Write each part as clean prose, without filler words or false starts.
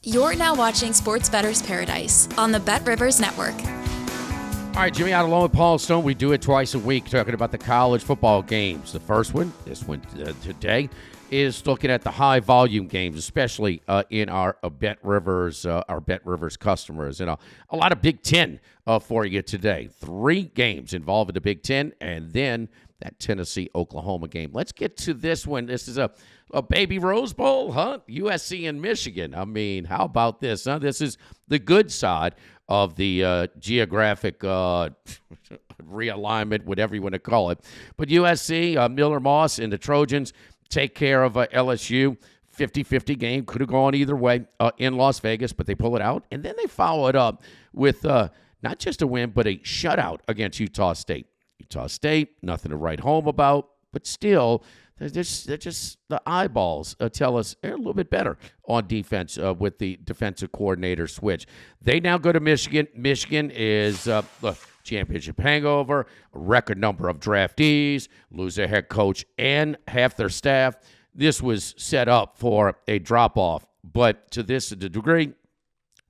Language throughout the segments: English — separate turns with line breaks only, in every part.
You're now watching Sports Bettor's Paradise on the Bet Rivers Network.
All right, Jimmy Ott along with Paul Stone. We do it twice a week talking about the college football games. The first one, this one today, is looking at the high-volume games, especially in our Bet Rivers customers. And a lot of Big Ten for you today. 3 games involving the Big Ten, and then that Tennessee-Oklahoma game. Let's get to this one. This is a baby Rose Bowl, huh? USC and Michigan. I mean, how about this, huh? This is the good side of the geographic realignment, whatever you want to call it. But USC, Miller Moss and the Trojans take care of LSU. 50-50 game. Could have gone either way in Las Vegas, but they pull it out. And then they follow it up with not just a win, but a shutout against Utah State. Utah State, nothing to write home about, but still, they're just the eyeballs tell us they're a little bit better on defense with the defensive coordinator switch. They now go to Michigan. Michigan is the championship hangover, a record number of draftees, lose their head coach and half their staff. This was set up for a drop-off, but to this degree,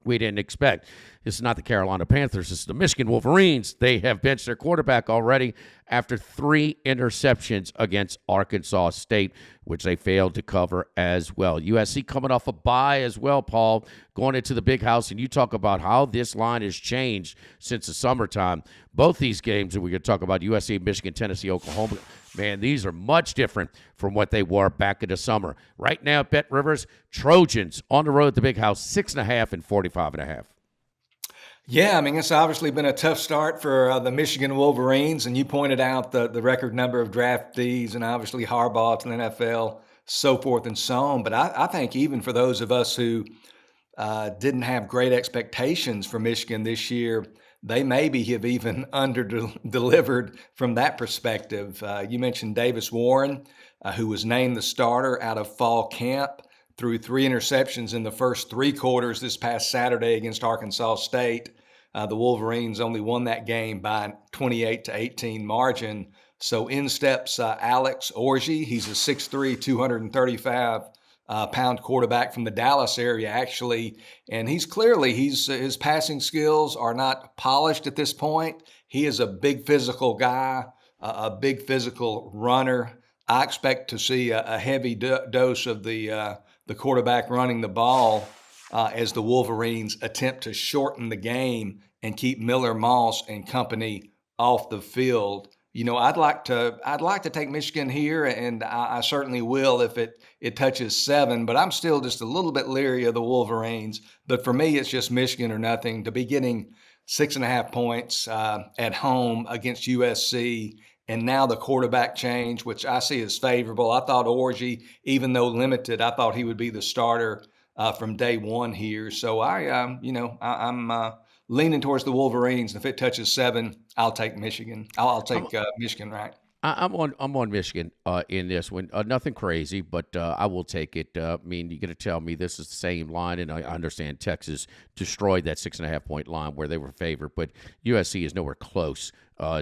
we didn't expect. This is not the Carolina Panthers. This is the Michigan Wolverines. They have benched their quarterback already after 3 interceptions against Arkansas State, which they failed to cover as well. USC coming off a bye as well, Paul, going into the big house. And you talk about how this line has changed since the summertime. Both these games that we're going to talk about, USC, Michigan, Tennessee, Oklahoma, man, these are much different from what they were back in the summer. Right now, Bet Rivers, Trojans on the road at the big house, 6.5 and 45.5.
Yeah, I mean, it's obviously been a tough start for the Michigan Wolverines, and you pointed out the record number of draftees and obviously Harbaugh to the NFL, so forth and so on. But I think even for those of us who didn't have great expectations for Michigan this year, they maybe have even under-delivered from that perspective. You mentioned Davis Warren, who was named the starter out of fall camp, threw 3 interceptions in the first 3 quarters this past Saturday against Arkansas State. The Wolverines only won that game by 28-18 margin. So in steps Alex Orji. He's a 6'3", 235-pound quarterback from the Dallas area, actually. And his passing skills are not polished at this point. He is a big physical guy, a big physical runner. I expect to see a heavy dose of the quarterback running the ball as the Wolverines attempt to shorten the game and keep Miller Moss and company off the field. You know, I'd like to take Michigan here, and I certainly will if it touches 7. But I'm still just a little bit leery of the Wolverines. But for me, it's just Michigan or nothing. To be getting 6.5 points at home against USC. And now the quarterback change, which I see as favorable. I thought Orji, even though limited, I thought he would be the starter from day one here. So I'm leaning towards the Wolverines. If it touches 7, I'll take Michigan. I'll take Michigan, right?
I'm on Michigan in this one. Nothing crazy, but I will take it. I mean, you're going to tell me this is the same line, and I understand Texas destroyed that 6.5-point line where they were favored, but USC is nowhere close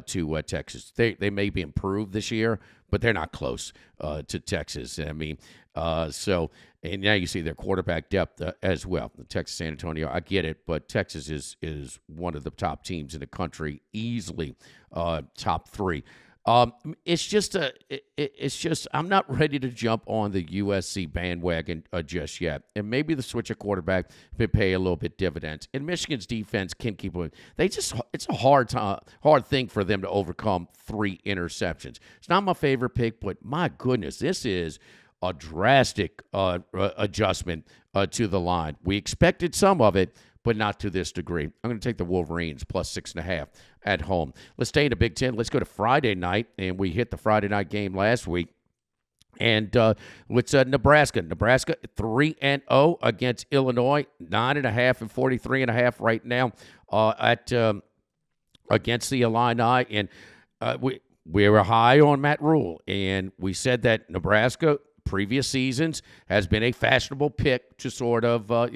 to Texas. They may be improved this year, but they're not close to Texas. I mean, and now you see their quarterback depth as well. Texas, San Antonio, I get it, but Texas is one of the top teams in the country, easily top 3. It's just I'm not ready to jump on the USC bandwagon just yet. And maybe the switch of quarterback may pay a little bit dividends. And Michigan's defense can keep winning. It's a hard thing for them to overcome 3 interceptions. It's not my favorite pick, but my goodness, this is a drastic adjustment to the line. We expected some of it, but not to this degree. I'm going to take the Wolverines plus 6.5 at home. Let's stay in the Big Ten. Let's go to Friday night, and we hit the Friday night game last week. And it's Nebraska. Nebraska 3-0 against Illinois, 9.5 and 43.5 right now against the Illini. And we were high on Matt Rule, and we said that Nebraska previous seasons has been a fashionable pick to sort of, go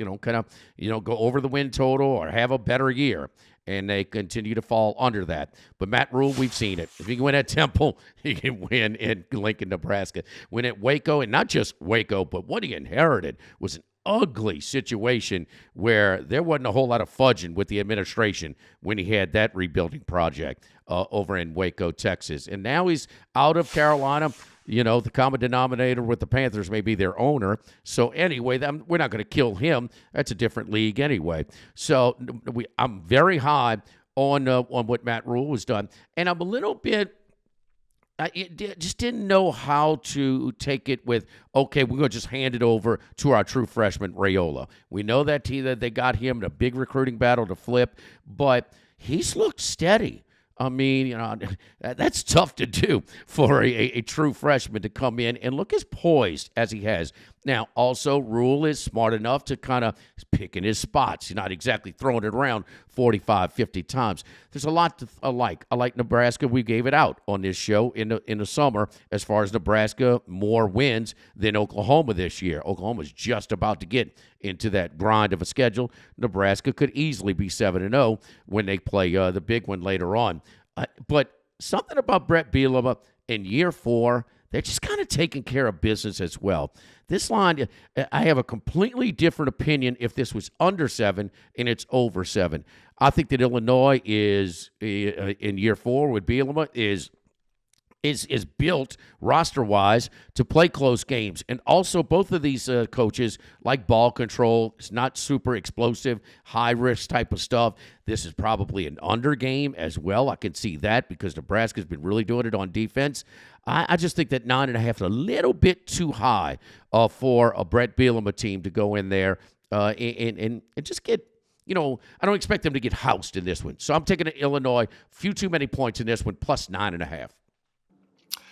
over the win total or have a better year. And they continue to fall under that. But Matt Rule, we've seen it. If he can win at Temple, he can win in Lincoln, Nebraska. Win at Waco, and not just Waco, but what he inherited was an ugly situation where there wasn't a whole lot of fudging with the administration when he had that rebuilding project over in Waco, Texas. And now he's out of Carolina. You know, the common denominator with the Panthers may be their owner. So anyway, we're not going to kill him. That's a different league anyway. So I'm very high on what Matt Rule has done. And I'm a little bit just didn't know how to take it with, okay, we're going to just hand it over to our true freshman, Raiola. We know that they got him in a big recruiting battle to flip, but he's looked steady. I mean, you know, that's tough to do for a true freshman to come in and look as poised as he has. Now, also, Rule is smart enough to kind of pick in his spots. He's not exactly throwing it around 45, 50 times. There's a lot to like. I like Nebraska. We gave it out on this show in the summer as far as Nebraska more wins than Oklahoma this year. Oklahoma's just about to get into that grind of a schedule. Nebraska could easily be 7-0 when they play the big one later on. But something about Brett Bielema in year 4, they're just kind of taking care of business as well. This line, I have a completely different opinion if this was under 7 and it's over 7. I think that Illinois is, in year 4 with Bielema, is built roster-wise to play close games. And also both of these coaches like ball control. It's not super explosive, high-risk type of stuff. This is probably an under game as well. I can see that because Nebraska's been really doing it on defense. I just think that 9.5 is a little bit too high for a Brett Bielema team to go in there and just get, you know, I don't expect them to get housed in this one. So I'm taking Illinois, few too many points in this one, plus 9.5.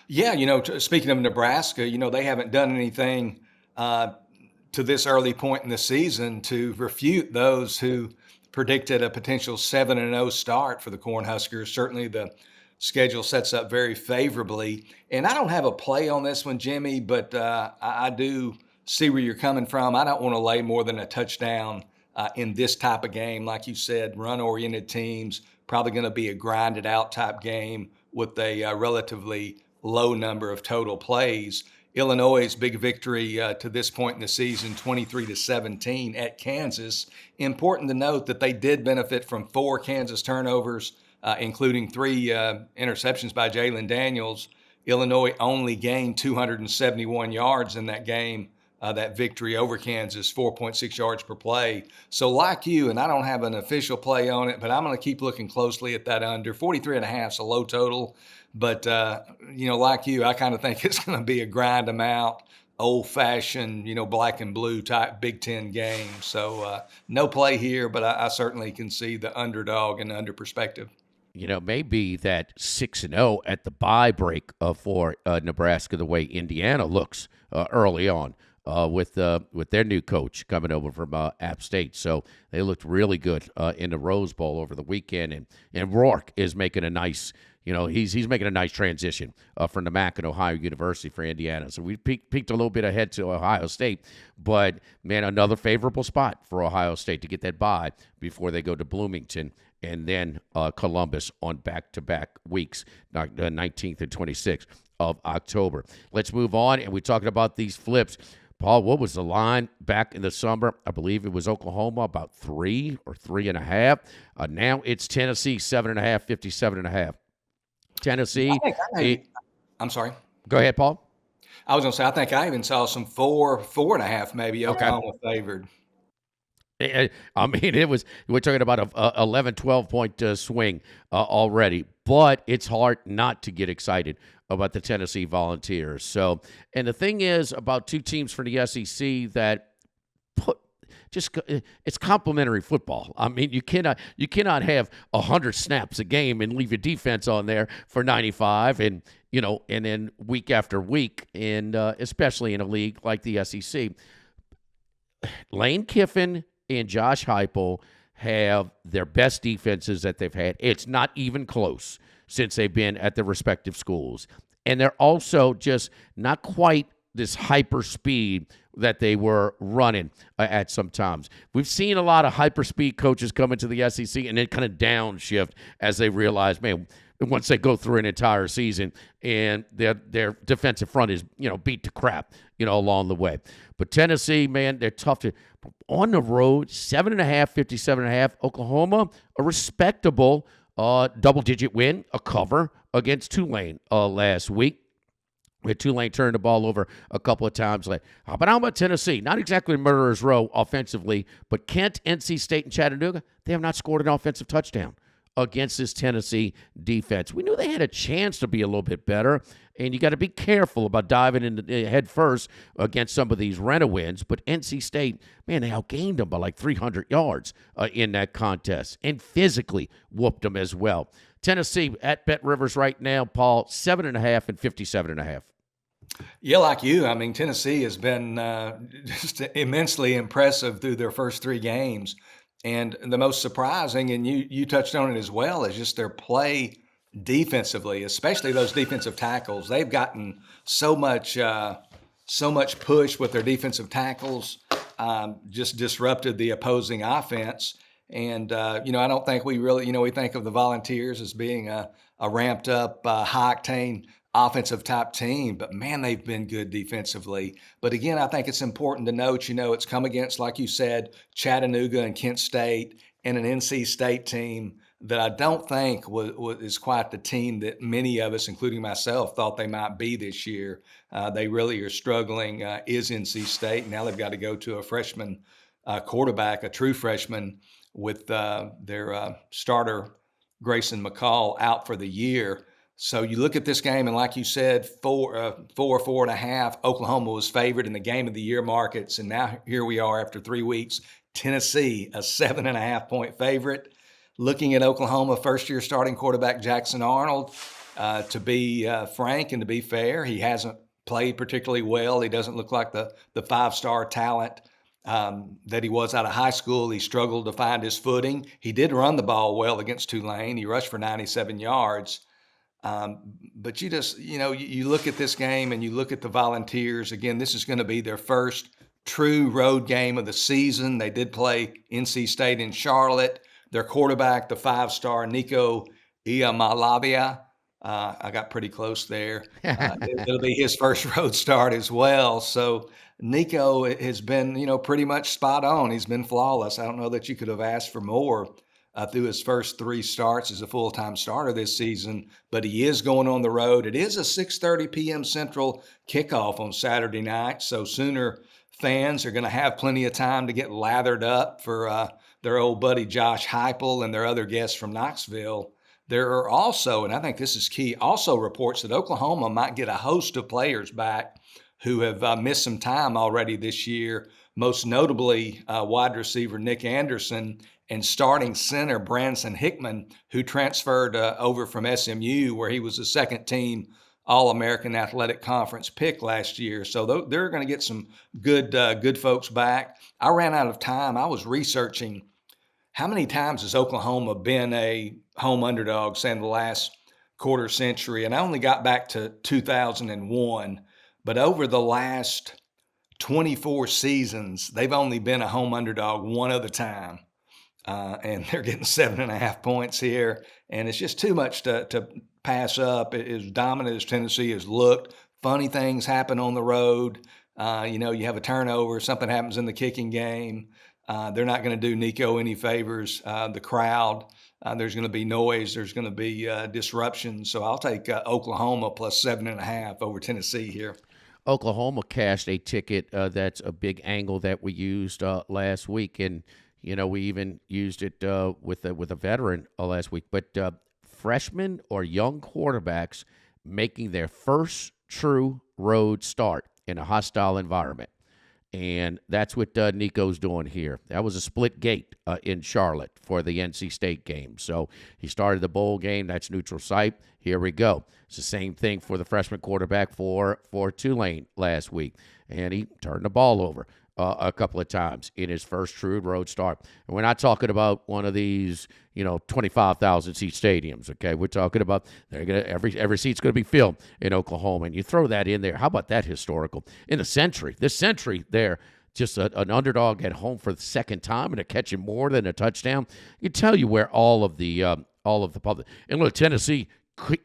Yeah, you know, speaking of Nebraska, you know, they haven't done anything to this early point in the season to refute those who predicted a potential 7-0 start for the Cornhuskers. Certainly the schedule sets up very favorably. And I don't have a play on this one, Jimmy, but I do see where you're coming from. I don't want to lay more than a touchdown in this type of game. Like you said, run-oriented teams, probably going to be a grinded-out type game with a relatively low number of total plays. Illinois' big victory to this point in the season, 23-17 at Kansas. Important to note that they did benefit from 4 Kansas turnovers, including 3 interceptions by Jalen Daniels. Illinois only gained 271 yards in that game, that victory over Kansas, 4.6 yards per play. So like you, and I don't have an official play on it, but I'm going to keep looking closely at that under. 43.5 is a low total. But, you know, like you, I kind of think it's going to be a grind amount, old-fashioned, you know, black and blue type Big Ten game. So no play here, but I certainly can see the underdog and under perspective.
You know, maybe that 6-0 at the bye break for Nebraska, the way Indiana looks early on with their new coach coming over from App State. So they looked really good in the Rose Bowl over the weekend. And Rourke is making a nice – you know, he's making a nice transition from the MAC and Ohio University for Indiana. So we peaked a little bit ahead to Ohio State. But, man, another favorable spot for Ohio State to get that bye before they go to Bloomington and then Columbus on back-to-back weeks, 19th and 26th of October. Let's move on. And we're talking about these flips. Paul, what was the line back in the summer? I believe it was Oklahoma, about 3 or 3.5. Now it's Tennessee, 7.5, 57.5. Tennessee.
I'm sorry.
Go ahead, Paul.
I was going to say, I think I even saw some 4.5 maybe Oklahoma favored.
I mean, we're talking about a 11, 12-point swing already, but it's hard not to get excited about the Tennessee Volunteers. So, and the thing is about 2 teams from the SEC that it's complimentary football. I mean, you cannot have 100 snaps a game and leave your defense on there for 95, and you know, and then week after week, and especially in a league like the SEC. Lane Kiffin and Josh Heupel have their best defenses that they've had. It's not even close since they've been at their respective schools, and they're also just not quite this hyper speed that they were running at some times. We've seen a lot of hyper speed coaches come into the SEC and then kind of downshift as they realize, man, once they go through an entire season and their defensive front is, beat to crap, along the way. But Tennessee, man, they're tough to on the road. 7.5, 57.5. Oklahoma, a respectable double-digit win, a cover against Tulane last week. Where Tulane turned the ball over a couple of times. But how about Tennessee? Not exactly murderer's row offensively, but Kent, NC State, and Chattanooga, they have not scored an offensive touchdown against this Tennessee defense. We knew they had a chance to be a little bit better, and you got to be careful about diving in head first against some of these rent-a-wins. But NC State, man, they outgained them by like 300 yards in that contest and physically whooped them as well. Tennessee at Bet Rivers right now, Paul, 7.5 and 57.5.
Yeah, like you. I mean, Tennessee has been just immensely impressive through their first 3 games. And the most surprising, and you touched on it as well, is just their play defensively, especially those defensive tackles. They've gotten so much push with their defensive tackles, just disrupted the opposing offense. And, I don't think we really, we think of the Volunteers as being a ramped up, high-octane offensive type team, but man, they've been good defensively. But again, I think it's important to note, it's come against, like you said, Chattanooga and Kent State and an NC State team that I don't think is quite the team that many of us, including myself, thought they might be this year. They really are struggling, is NC State. Now they've got to go to a freshman quarterback, a true freshman, with their starter, Grayson McCall, out for the year. So you look at this game, and like you said, 4.5. Oklahoma was favored in the game of the year markets, and now here we are after 3 weeks. Tennessee, a 7.5-point favorite. Looking at Oklahoma, first-year starting quarterback Jackson Arnold. To be frank and to be fair, he hasn't played particularly well. He doesn't look like the 5-star talent that he was out of high school. He struggled to find his footing. He did run the ball well against Tulane. He rushed for 97 yards. But you just, you look at this game and you look at the Volunteers. Again, this is going to be their first true road game of the season. They did play NC State in Charlotte. Their quarterback, the 5-star Nico Iamaleava, I got pretty close there. It'll be his first road start as well. So Nico has been, pretty much spot on. He's been flawless. I don't know that you could have asked for more through his first 3 starts as a full-time starter this season, but he is going on the road. It is a 6:30 p.m. Central kickoff on Saturday night, so Sooner fans are going to have plenty of time to get lathered up for their old buddy Josh Heupel and their other guests from Knoxville. There are also, and I think this is key, also reports that Oklahoma might get a host of players back who have missed some time already this year, most notably wide receiver Nick Anderson and starting center Branson Hickman, who transferred over from SMU, where he was a second-team All-American Athletic Conference pick last year. So they're going to get some good folks back. I ran out of time. I was researching how many times has Oklahoma been a home underdog, say, in the last quarter century, and I only got back to 2001. But over the last 24 seasons, they've only been a home underdog one other time. And they're getting 7.5 points here. And it's just too much to pass up. As dominant as Tennessee has looked, funny things happen on the road. You have a turnover, something happens in the kicking game. They're not going to do Nico any favors. The crowd, there's going to be noise. There's going to be disruption. So I'll take Oklahoma plus 7.5 over Tennessee here.
Oklahoma cashed a ticket. That's a big angle that we used last week. And we even used it with a veteran last week. But freshmen or young quarterbacks making their first true road start in a hostile environment. And that's what Nico's doing here. That was a split gate in Charlotte for the NC State game. So he started the bowl game. That's neutral site. Here we go. It's the same thing for the freshman quarterback for Tulane last week. And he turned the ball over a couple of times in his first true road start. And we're not talking about one of these, 25,000 seat stadiums. Okay, we're talking about every seat's going to be filled in Oklahoma, and you throw that in there. How about that historical in the century? This century, there, just an underdog at home for the second time and catching more than a touchdown. You tell you where all of the public, and look, Tennessee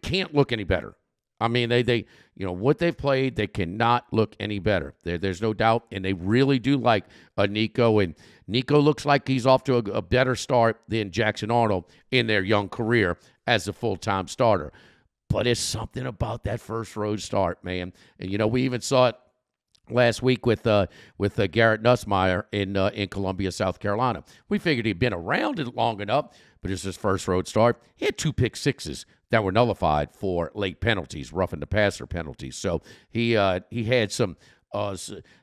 can't look any better. I mean, they what they've played, they cannot look any better. There's no doubt, and they really do like Nico, and Nico looks like he's off to a better start than Jackson Arnold in their young career as a full-time starter. But it's something about that first road start, man. And, we even saw it last week with Garrett Nussmeier in Columbia, South Carolina. We figured he'd been around it long enough, but it's his first road start. He had 2 pick sixes that were nullified for late penalties, roughing the passer penalties. So he had some a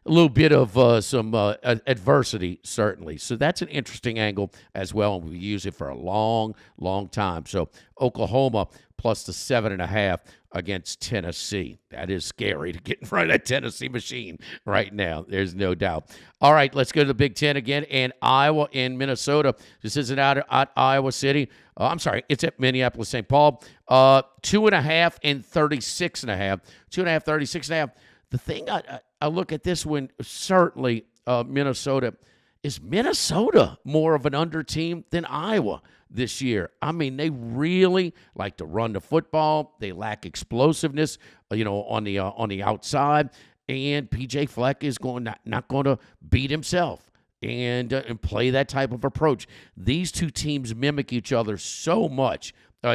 little bit of some adversity, certainly. So that's an interesting angle as well, and we use it for a long, long time. So Oklahoma plus the 7.5 against Tennessee. That is scary to get in front of that Tennessee machine right now. There's no doubt. All right, let's go to the Big Ten again, and Iowa and Minnesota. This isn't out at Iowa City. I'm sorry, it's at Minneapolis, St. Paul. 2.5 and 36.5. 2.5, 36.5. The thing I look at this one, certainly Minnesota. Is Minnesota more of an under team than Iowa this year? I mean, they really like to run the football. They lack explosiveness, on the outside. And PJ Fleck is not going to beat himself and play that type of approach. These two teams mimic each other so much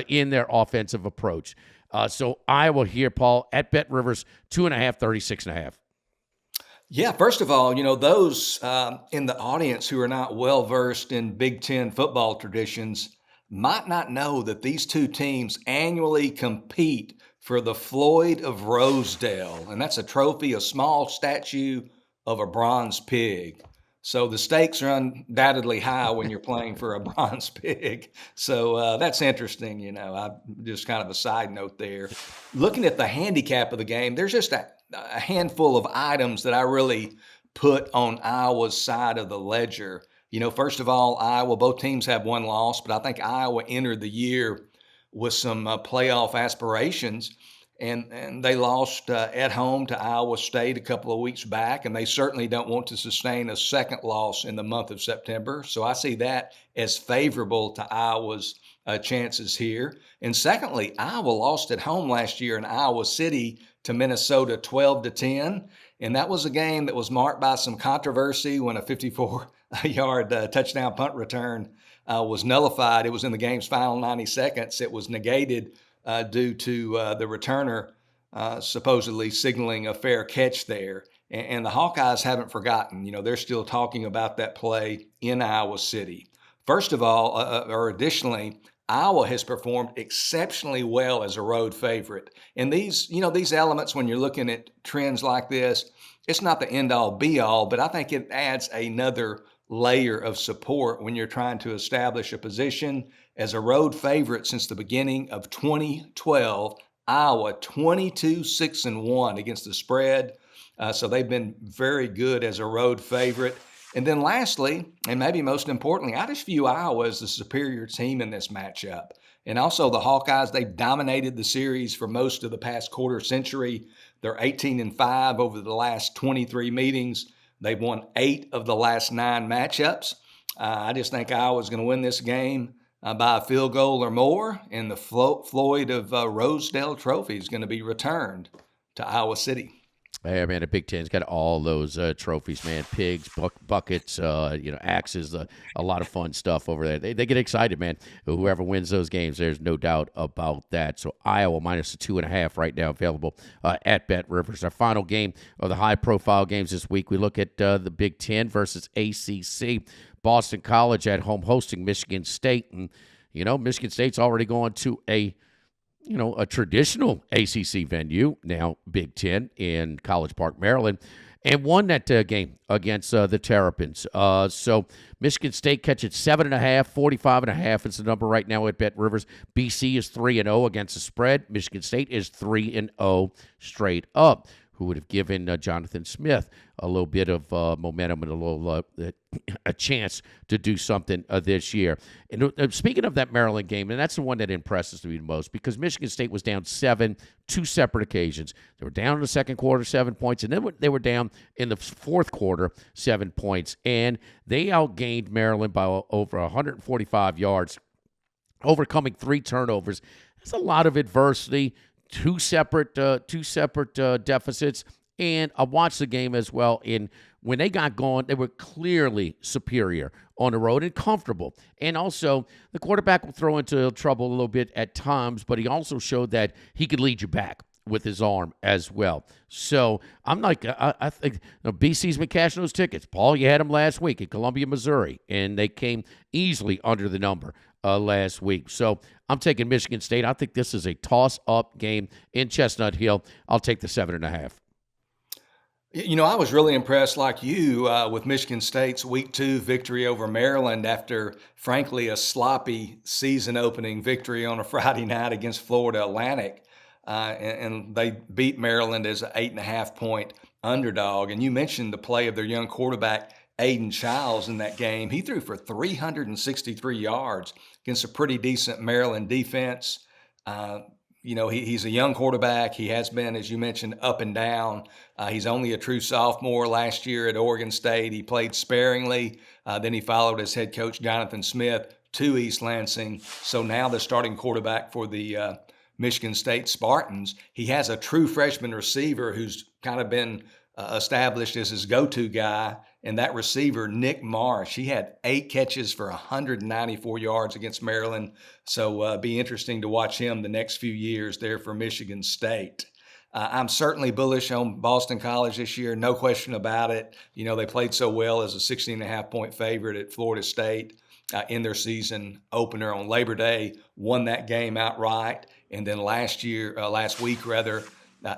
in their offensive approach. So Iowa here, Paul, at Bet Rivers, 2.5, 36.5.
Yeah, first of all, those in the audience who are not well-versed in Big Ten football traditions might not know that these two teams annually compete for the Floyd of Rosedale, and that's a trophy, a small statue of a bronze pig. So the stakes are undoubtedly high when you're playing for a bronze pig. So that's interesting, I just kind of a side note there. Looking at the handicap of the game, there's just a handful of items that I really put on Iowa's side of the ledger. First of all, Iowa, both teams have one loss, but I think Iowa entered the year with some playoff aspirations. And they lost at home to Iowa State a couple of weeks back, and they certainly don't want to sustain a second loss in the month of September. So I see that as favorable to Iowa's chances here. And secondly, Iowa lost at home last year in Iowa City to Minnesota 12-10, and that was a game that was marked by some controversy when a 54-yard touchdown punt return was nullified. It was in the game's final 90 seconds. It was negated due to the returner supposedly signaling a fair catch there. And the Hawkeyes haven't forgotten. They're still talking about that play in Iowa City. First of all, or additionally, Iowa has performed exceptionally well as a road favorite. And these elements, when you're looking at trends like this, it's not the end-all, be-all, but I think it adds another layer of support when you're trying to establish a position as a road favorite since the beginning of 2012. Iowa 22-6-1 against the spread. So they've been very good as a road favorite. And then lastly, and maybe most importantly, I just view Iowa as the superior team in this matchup. And also the Hawkeyes, they've dominated the series for most of the past quarter century. They're 18-5 over the last 23 meetings. They've won 8 of the last 9 matchups. I just think Iowa's going to win this game by a field goal or more, and the Floyd of Rosedale Trophy is going to be returned to Iowa City.
Hey, man, the Big Ten's got all those trophies, man. Pigs, buckets, axes, a lot of fun stuff over there. They get excited, man. Whoever wins those games, there's no doubt about that. So Iowa minus the 2.5 right now available at Bet Rivers. Our final game of the high-profile games this week, we look at the Big Ten versus ACC. Boston College at home hosting Michigan State. And, Michigan State's already going to a traditional ACC venue, now Big Ten in College Park, Maryland, and won that game against the Terrapins. So Michigan State catches 7.5, 45.5 is the number right now at Bet Rivers. BC is 3-0 against the spread. Michigan State is 3-0 straight up. Who would have given Jonathan Smith a little bit of momentum and a little a chance to do something this year. And speaking of that Maryland game, and that's the one that impresses me the most, because Michigan State was down 7, 2 separate occasions. They were down in the second quarter, 7 points, and then they were down in the fourth quarter, 7 points. And they outgained Maryland by over 145 yards, overcoming 3 turnovers. There's a lot of adversity, two separate deficits. And I watched the game as well. And when they got going, they were clearly superior on the road and comfortable. And also, the quarterback will throw into trouble a little bit at times, but he also showed that he could lead you back with his arm as well. So I'm like, I think BC's been cashing those tickets. Paul, you had them last week in Columbia, Missouri, and they came easily under the number last week. So I'm taking Michigan State. I think this is a toss-up game in Chestnut Hill. I'll take the 7.5.
I was really impressed, like you, with Michigan State's Week 2 victory over Maryland after, frankly, a sloppy season-opening victory on a Friday night against Florida Atlantic. And they beat Maryland as an 8.5-point underdog. And you mentioned the play of their young quarterback, Aiden Childs, in that game. He threw for 363 yards against a pretty decent Maryland defense. He's a young quarterback. He has been, as you mentioned, up and down. He's only a true sophomore last year at Oregon State. He played sparingly. Then he followed his head coach, Jonathan Smith, to East Lansing. So now the starting quarterback for the Michigan State Spartans. He has a true freshman receiver who's kind of been established as his go-to guy, and that receiver, Nick Marsh, he had 8 catches for 194 yards against Maryland. So be interesting to watch him the next few years there for Michigan State. I'm certainly bullish on Boston College this year, no question about it. They played so well as a 16.5-point favorite at Florida State in their season opener on Labor Day, won that game outright. And then last week,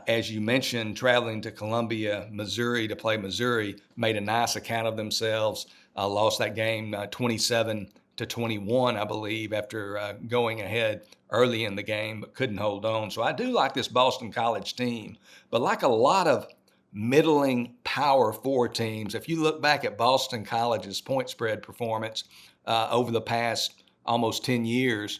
as you mentioned, traveling to Columbia, Missouri to play Missouri, made a nice account of themselves, lost that game 27-21, I believe, after going ahead early in the game, but couldn't hold on. So I do like this Boston College team, but like a lot of middling Power 4 teams, if you look back at Boston College's point spread performance over the past almost 10 years,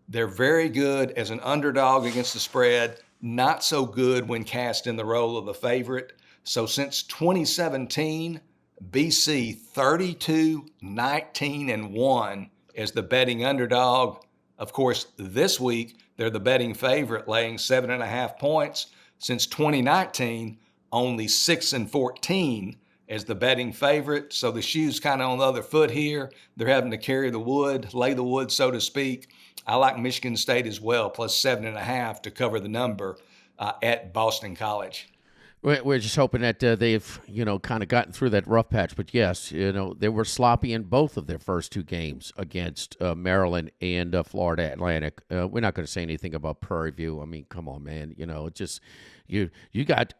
they're very good as an underdog against the spread, not so good when cast in the role of the favorite. So since 2017, BC 32-19-1 as the betting underdog. Of course, this week, they're the betting favorite, laying 7.5 points. Since 2019, only 6-14 as the betting favorite. So the shoe's kind of on the other foot here. They're having to carry the wood, lay the wood, so to speak. I like Michigan State as well, plus 7.5 to cover the number at Boston College.
We're just hoping that they've, kind of gotten through that rough patch. But yes, they were sloppy in both of their first 2 games against Maryland and Florida Atlantic. We're not going to say anything about Prairie View. I mean, come on, man. It's just you got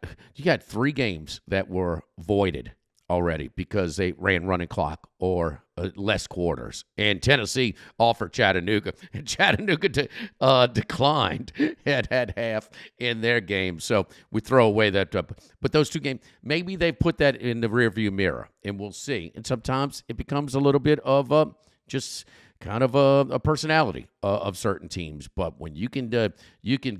3 games that were voided already because they ran running clock or less quarters. And Tennessee offered Chattanooga, and Chattanooga declined had half in their game. So we throw away that. But those 2 games, maybe they put that in the rearview mirror, and we'll see. And sometimes it becomes a little bit of just kind of a personality of certain teams. But when you can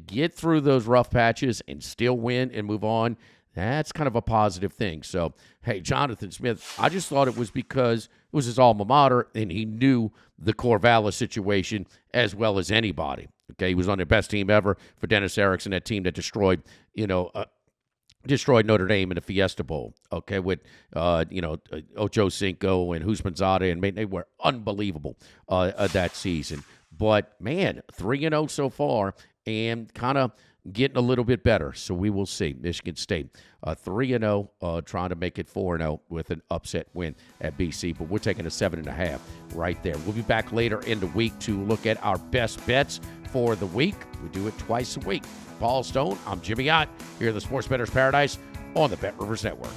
get through those rough patches and still win and move on, that's kind of a positive thing. So, hey, Jonathan Smith, I just thought it was because it was his alma mater and he knew the Corvallis situation as well as anybody. Okay, he was on their best team ever for Dennis Erickson, that team that destroyed Notre Dame in the Fiesta Bowl. Okay, with Ocho Cinco and Husmanzada, and they were unbelievable that season. But man, 3-0 so far, and kind of getting a little bit better. So we will see. Michigan State 3-0, trying to make it 4-0 with an upset win at BC. But we're taking a 7.5 right there. We'll be back later in the week to look at our best bets for the week. We do it twice a week. Paul Stone, I'm Jimmy Ott, here at the Sports Bettor's Paradise on the Bet Rivers Network.